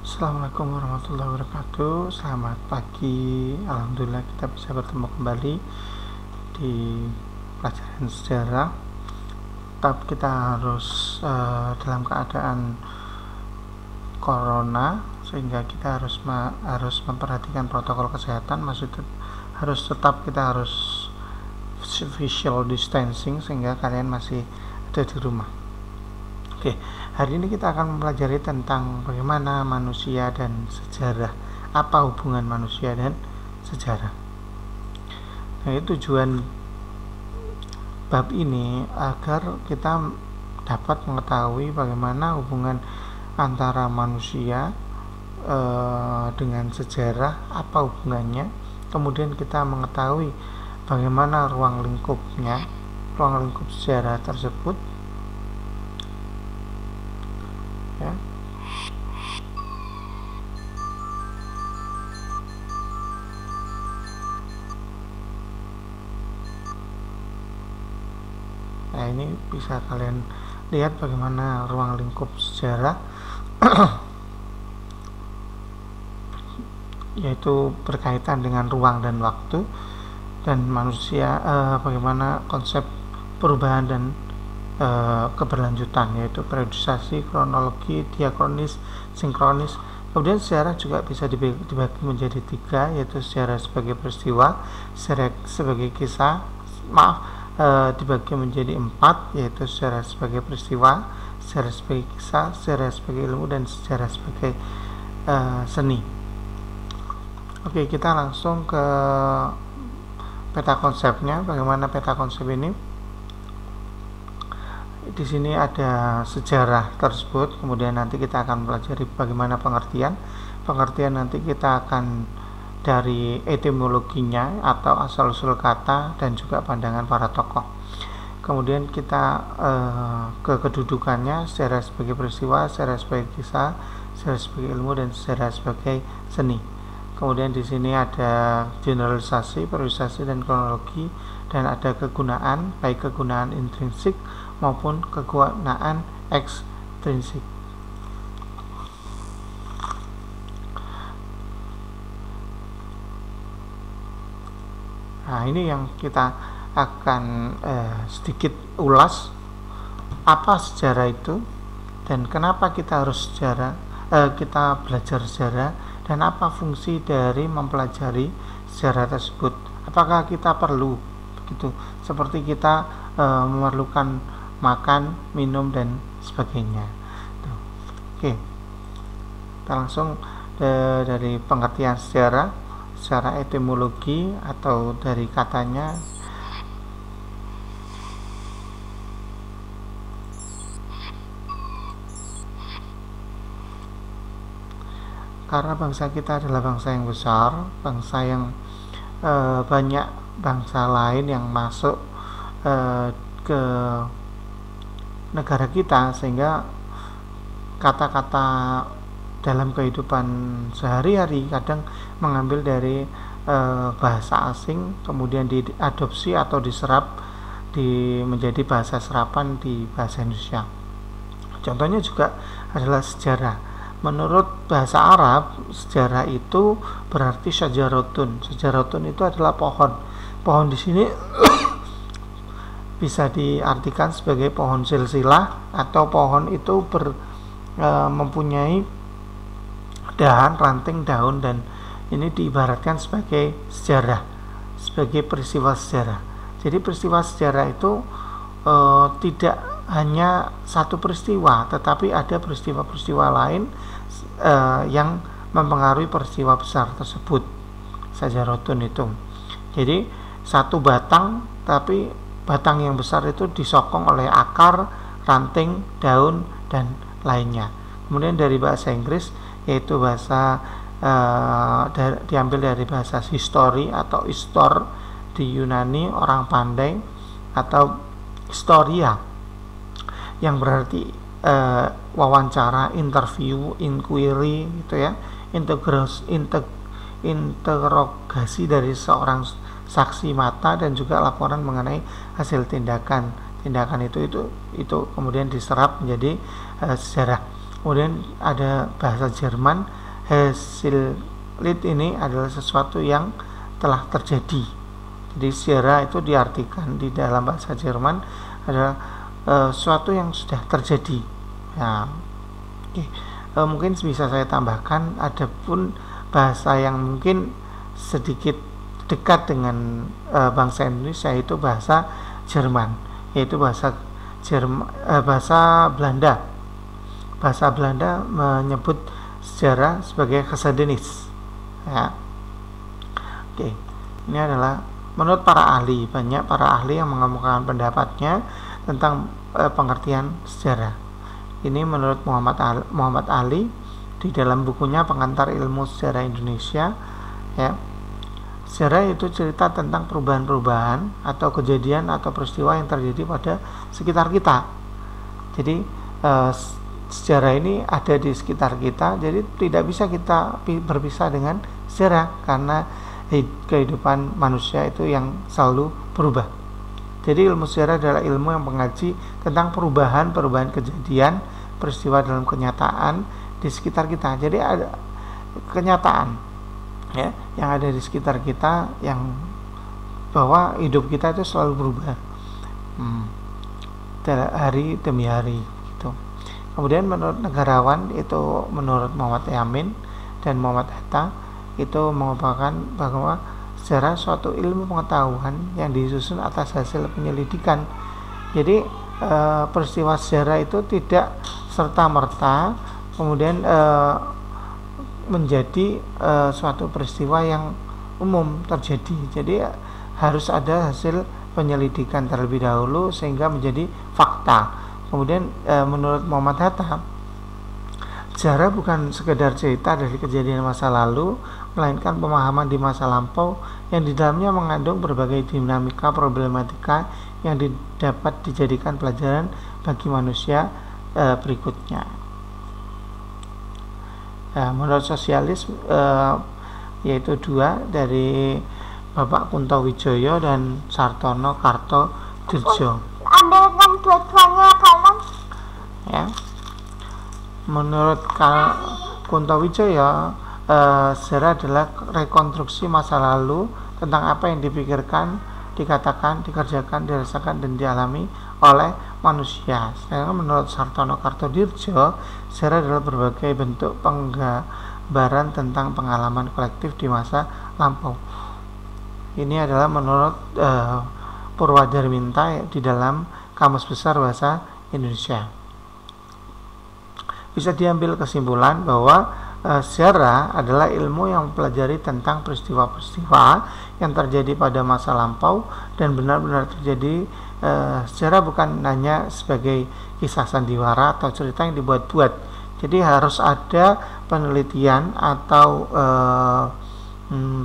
Assalamualaikum warahmatullahi wabarakatuh. Selamat pagi. Alhamdulillah kita bisa bertemu kembali di pelajaran sejarah. Tapi kita harus dalam keadaan corona, sehingga kita harus memperhatikan protokol kesehatan. Maksudnya kita harus physical distancing, sehingga kalian masih ada di rumah. Oke, hari ini kita akan mempelajari tentang bagaimana manusia dan sejarah. Apa hubungan manusia dan sejarah? Nah, tujuan bab ini agar kita dapat mengetahui bagaimana hubungan antara manusia dengan sejarah, apa hubungannya. Kemudian kita mengetahui bagaimana ruang lingkup sejarah tersebut. Ya. Nah, ini bisa kalian lihat bagaimana ruang lingkup sejarah yaitu berkaitan dengan ruang dan waktu, dan manusia, bagaimana konsep perubahan dan keberlanjutan, yaitu periodisasi, kronologi, diakronis, sinkronis. Kemudian sejarah juga bisa dibagi menjadi 3, yaitu sejarah sebagai peristiwa, sejarah sebagai kisah, dibagi menjadi 4, yaitu sejarah sebagai peristiwa, sejarah sebagai kisah, sejarah sebagai ilmu, dan sejarah sebagai seni. Oke, kita langsung ke peta konsepnya. Bagaimana peta konsep ini? Di sini ada sejarah tersebut, kemudian nanti kita akan pelajari bagaimana pengertian nanti kita akan dari etimologinya atau asal-usul kata dan juga pandangan para tokoh. Kemudian kita ke kedudukannya, sejarah sebagai peristiwa, sejarah sebagai kisah, sejarah sebagai ilmu, dan sejarah sebagai seni. Kemudian di sini ada generalisasi, periodisasi, dan kronologi, dan ada kegunaan, baik kegunaan intrinsik maupun kegunaan ekstrinsik. Nah, ini yang kita akan sedikit ulas, apa sejarah itu dan kenapa kita harus kita belajar sejarah, dan apa fungsi dari mempelajari sejarah tersebut. Apakah kita perlu begitu, seperti kita memerlukan makan, minum, dan sebagainya. Oke, kita langsung dari pengertian sejarah secara etimologi atau dari katanya. Karena bangsa kita adalah bangsa yang besar, bangsa yang banyak bangsa lain yang masuk ke negara kita, sehingga kata-kata dalam kehidupan sehari-hari kadang mengambil dari bahasa asing, kemudian diadopsi atau diserap menjadi bahasa serapan di bahasa Indonesia. Contohnya juga adalah sejarah. Menurut bahasa Arab, sejarah itu berarti syajaratun. Syajaratun itu adalah pohon. Pohon di sini bisa diartikan sebagai pohon silsilah, atau pohon itu mempunyai dahan, ranting, daun, dan ini diibaratkan sebagai sejarah, sebagai peristiwa sejarah. Jadi peristiwa sejarah itu tidak hanya satu peristiwa, tetapi ada peristiwa-peristiwa lain yang mempengaruhi peristiwa besar tersebut. Sajarotun itu. Jadi satu batang, tapi batang yang besar itu disokong oleh akar, ranting, daun, dan lainnya. Kemudian dari bahasa Inggris, yaitu bahasa diambil dari bahasa history atau histor di Yunani, orang pandai, atau historia yang berarti wawancara, interview, inquiry gitu ya, interogasi dari seorang saksi mata, dan juga laporan mengenai hasil tindakan itu kemudian diserap menjadi sejarah. Kemudian ada bahasa Jerman, Hasillit ini adalah sesuatu yang telah terjadi. Jadi sejarah itu diartikan di dalam bahasa Jerman adalah sesuatu yang sudah terjadi. Nah, mungkin bisa saya tambahkan, ada pun bahasa yang mungkin sedikit dekat dengan bangsa Indonesia, yaitu bahasa Jerman, yaitu bahasa Belanda. Bahasa Belanda menyebut sejarah sebagai geschiedenis. Ya. Ini adalah menurut para ahli, banyak para ahli yang mengemukakan pendapatnya tentang pengertian sejarah. Ini menurut Muhammad Ali di dalam bukunya Pengantar Ilmu Sejarah Indonesia. Ya. Sejarah itu cerita tentang perubahan-perubahan atau kejadian atau peristiwa yang terjadi pada sekitar kita. Jadi sejarah ini ada di sekitar kita, jadi tidak bisa kita berpisah dengan sejarah karena kehidupan manusia itu yang selalu berubah. Jadi ilmu sejarah adalah ilmu yang mengkaji tentang perubahan kejadian, peristiwa dalam kenyataan di sekitar kita. Jadi ada kenyataan, ya, yang ada di sekitar kita, yang bahwa hidup kita itu selalu berubah hari demi hari. Kemudian menurut negarawan itu, menurut Muhammad Yamin dan Muhammad Hatta, itu merupakan bahwa sejarah suatu ilmu pengetahuan yang disusun atas hasil penyelidikan. Jadi peristiwa sejarah itu tidak serta-merta kemudian menjadi suatu peristiwa yang umum terjadi. Jadi harus ada hasil penyelidikan terlebih dahulu sehingga menjadi fakta. Kemudian menurut Muhammad Hatta, sejarah bukan sekedar cerita dari kejadian masa lalu, melainkan pemahaman di masa lampau yang di dalamnya mengandung berbagai dinamika problematika yang dapat dijadikan pelajaran bagi manusia berikutnya. Menurut sosialis, yaitu dua, dari Bapak Kunto Wijoyo dan Sartono Kartodirjo. Ambilkan dua-duanya kalian. Ya. Menurut Kunto Wijoyo, sejarah adalah rekonstruksi masa lalu tentang apa yang dipikirkan, dikatakan, dikerjakan, dirasakan, dan dialami oleh manusia. Sedangkan menurut Sartono Kartodirjo, sejarah adalah berbagai bentuk penggambaran tentang pengalaman kolektif di masa lampau. Ini adalah menurut Purwadarminta di dalam Kamus Besar Bahasa Indonesia. Bisa diambil kesimpulan bahwa sejarah adalah ilmu yang mempelajari tentang peristiwa-peristiwa yang terjadi pada masa lampau dan benar-benar terjadi. Sejarah bukan hanya sebagai kisah sandiwara atau cerita yang dibuat-buat. Jadi harus ada penelitian atau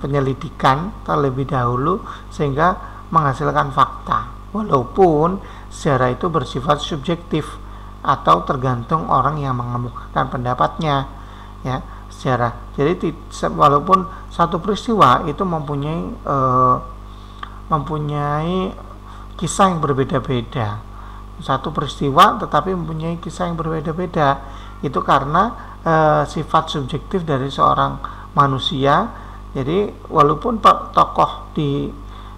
penyelidikan terlebih dahulu sehingga menghasilkan fakta, walaupun sejarah itu bersifat subjektif atau tergantung orang yang mengemukakan pendapatnya, ya, sejarah. Jadi walaupun satu peristiwa itu mempunyai kisah yang berbeda-beda, satu peristiwa tetapi mempunyai kisah yang berbeda-beda, itu karena sifat subjektif dari seorang manusia. Jadi walaupun tokoh di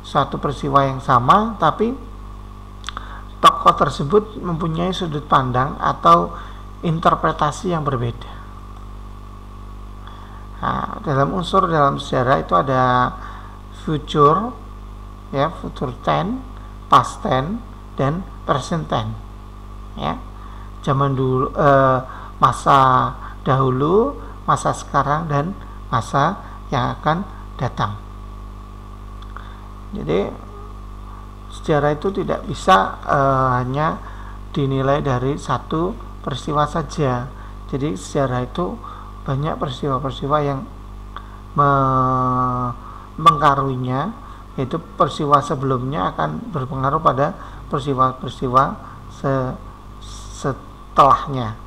suatu peristiwa yang sama, tapi tokoh tersebut mempunyai sudut pandang atau interpretasi yang berbeda. Nah, dalam unsur dalam sejarah itu ada future, ya, future tense, past tense, dan present tense. Ya, zaman dulu, masa dahulu, masa sekarang, dan masa yang akan datang. Jadi sejarah itu tidak bisa hanya dinilai dari satu peristiwa saja. Jadi sejarah itu banyak peristiwa-peristiwa yang mengkaruinya, yaitu peristiwa sebelumnya akan berpengaruh pada peristiwa-peristiwa setelahnya.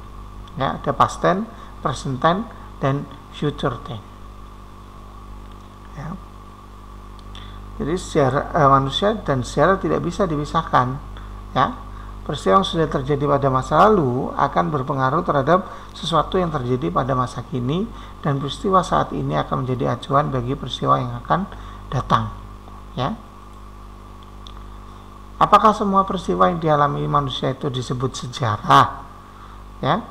Ya, ada past tense, present tense, dan future tense. Ya. Jadi sejarah manusia dan sejarah tidak bisa dipisahkan, ya. peristiwa yang sudah terjadi pada masa lalu akan berpengaruh terhadap sesuatu yang terjadi pada masa kini, dan peristiwa saat ini akan menjadi acuan bagi peristiwa yang akan datang. Ya. Apakah semua peristiwa yang dialami manusia itu disebut sejarah? Ya.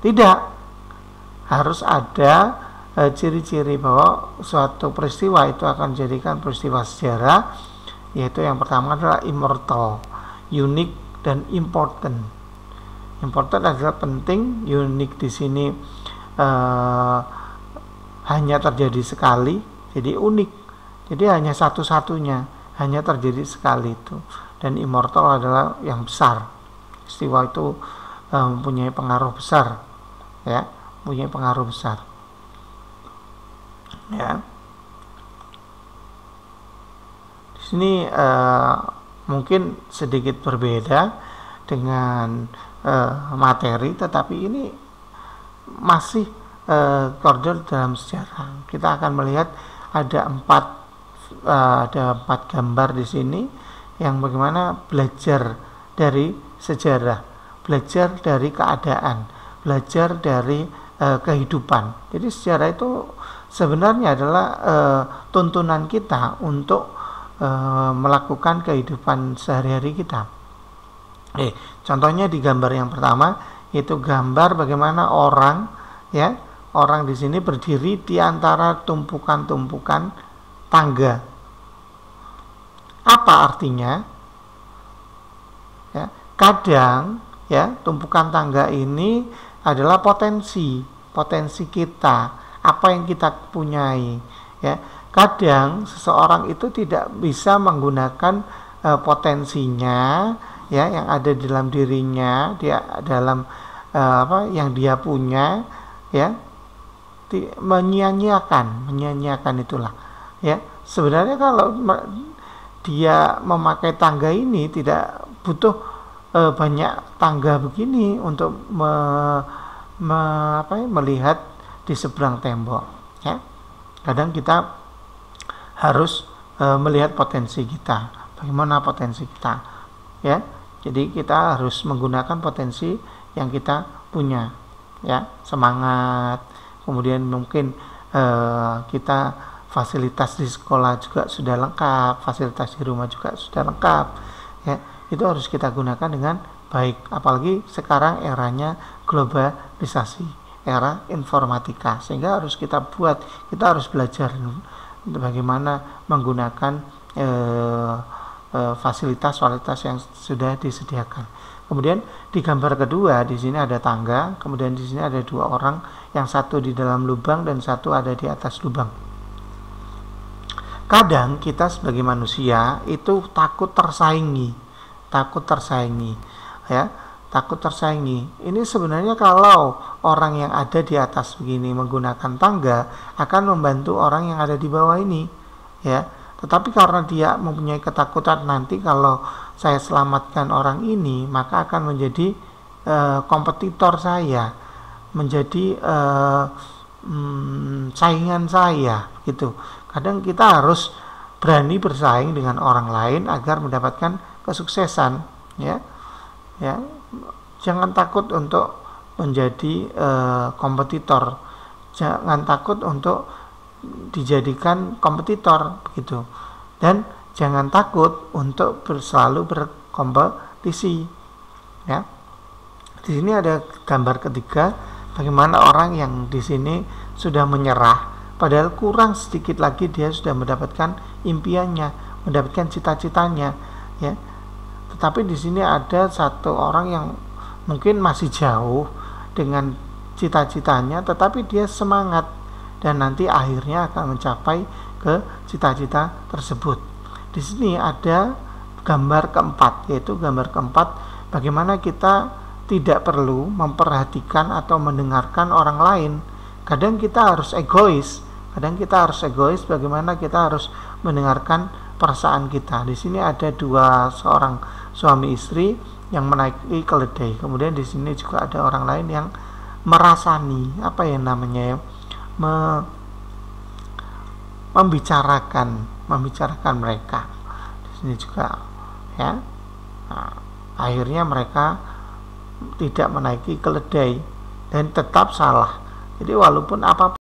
Tidak. Harus ada ciri-ciri bahwa suatu peristiwa itu akan dijadikan peristiwa sejarah, yaitu yang pertama adalah immortal, unik, dan important. Important adalah penting, unik di sini hanya terjadi sekali, jadi unik. Jadi hanya satu-satunya, hanya terjadi sekali itu. Dan immortal adalah yang besar. Peristiwa itu mempunyai pengaruh besar, ya, mempunyai pengaruh besar. Ya. Di sini mungkin sedikit berbeda dengan materi, tetapi ini masih koridor dalam sejarah. Kita akan melihat ada empat gambar di sini yang bagaimana belajar dari sejarah, belajar dari keadaan, belajar dari kehidupan. Jadi sejarah itu sebenarnya adalah tuntunan kita untuk melakukan kehidupan sehari-hari kita. Contohnya di gambar yang pertama, itu gambar bagaimana orang di sini berdiri di antara tumpukan-tumpukan tangga. Apa artinya? Ya, kadang tumpukan tangga ini adalah potensi kita, apa yang kita punyai. Ya, kadang seseorang itu tidak bisa menggunakan potensinya, ya, yang ada di dalam dirinya, dalam yang dia punya, ya, menyia-nyiakan itulah. Ya, sebenarnya kalau dia memakai tangga ini tidak butuh banyak tangga begini untuk melihat di seberang tembok. Ya, kadang kita harus melihat potensi kita, bagaimana potensi kita, ya. Jadi kita harus menggunakan potensi yang kita punya, ya, semangat. Kemudian mungkin kita fasilitas di sekolah juga sudah lengkap, fasilitas di rumah juga sudah lengkap, ya. Itu harus kita gunakan dengan baik, apalagi sekarang eranya globalisasi, era informatika, sehingga harus kita harus belajar bagaimana menggunakan fasilitas yang sudah disediakan. Kemudian di gambar kedua di sini ada tangga, kemudian di sini ada dua orang, yang satu di dalam lubang dan satu ada di atas lubang. Kadang kita sebagai manusia itu takut tersaingi, ya, takut tersaingi. Ini sebenarnya kalau orang yang ada di atas begini menggunakan tangga akan membantu orang yang ada di bawah ini, ya. Tetapi karena dia mempunyai ketakutan nanti kalau saya selamatkan orang ini, maka akan menjadi kompetitor saya, menjadi saingan saya, gitu. Kadang kita harus berani bersaing dengan orang lain agar mendapatkan kesuksesan, ya. Ya, jangan takut untuk menjadi kompetitor, jangan takut untuk dijadikan kompetitor, begitu. Dan jangan takut untuk selalu berkompetisi, ya. Di sini ada gambar ketiga, bagaimana orang yang di sini sudah menyerah, padahal kurang sedikit lagi dia sudah mendapatkan impiannya, mendapatkan cita-citanya, ya. Tetapi di sini ada satu orang yang mungkin masih jauh dengan cita-citanya, tetapi dia semangat dan nanti akhirnya akan mencapai ke cita-cita tersebut. Di sini ada gambar keempat, yaitu gambar keempat bagaimana kita tidak perlu memperhatikan atau mendengarkan orang lain. Kadang kita harus egois, bagaimana kita harus mendengarkan perasaan kita. Di sini ada seorang suami istri yang menaiki keledai. Kemudian di sini juga ada orang lain yang merasani, apa yang namanya ya, membicarakan mereka. Di sini juga, ya. Nah, Akhirnya mereka tidak menaiki keledai dan tetap salah. Jadi walaupun apapun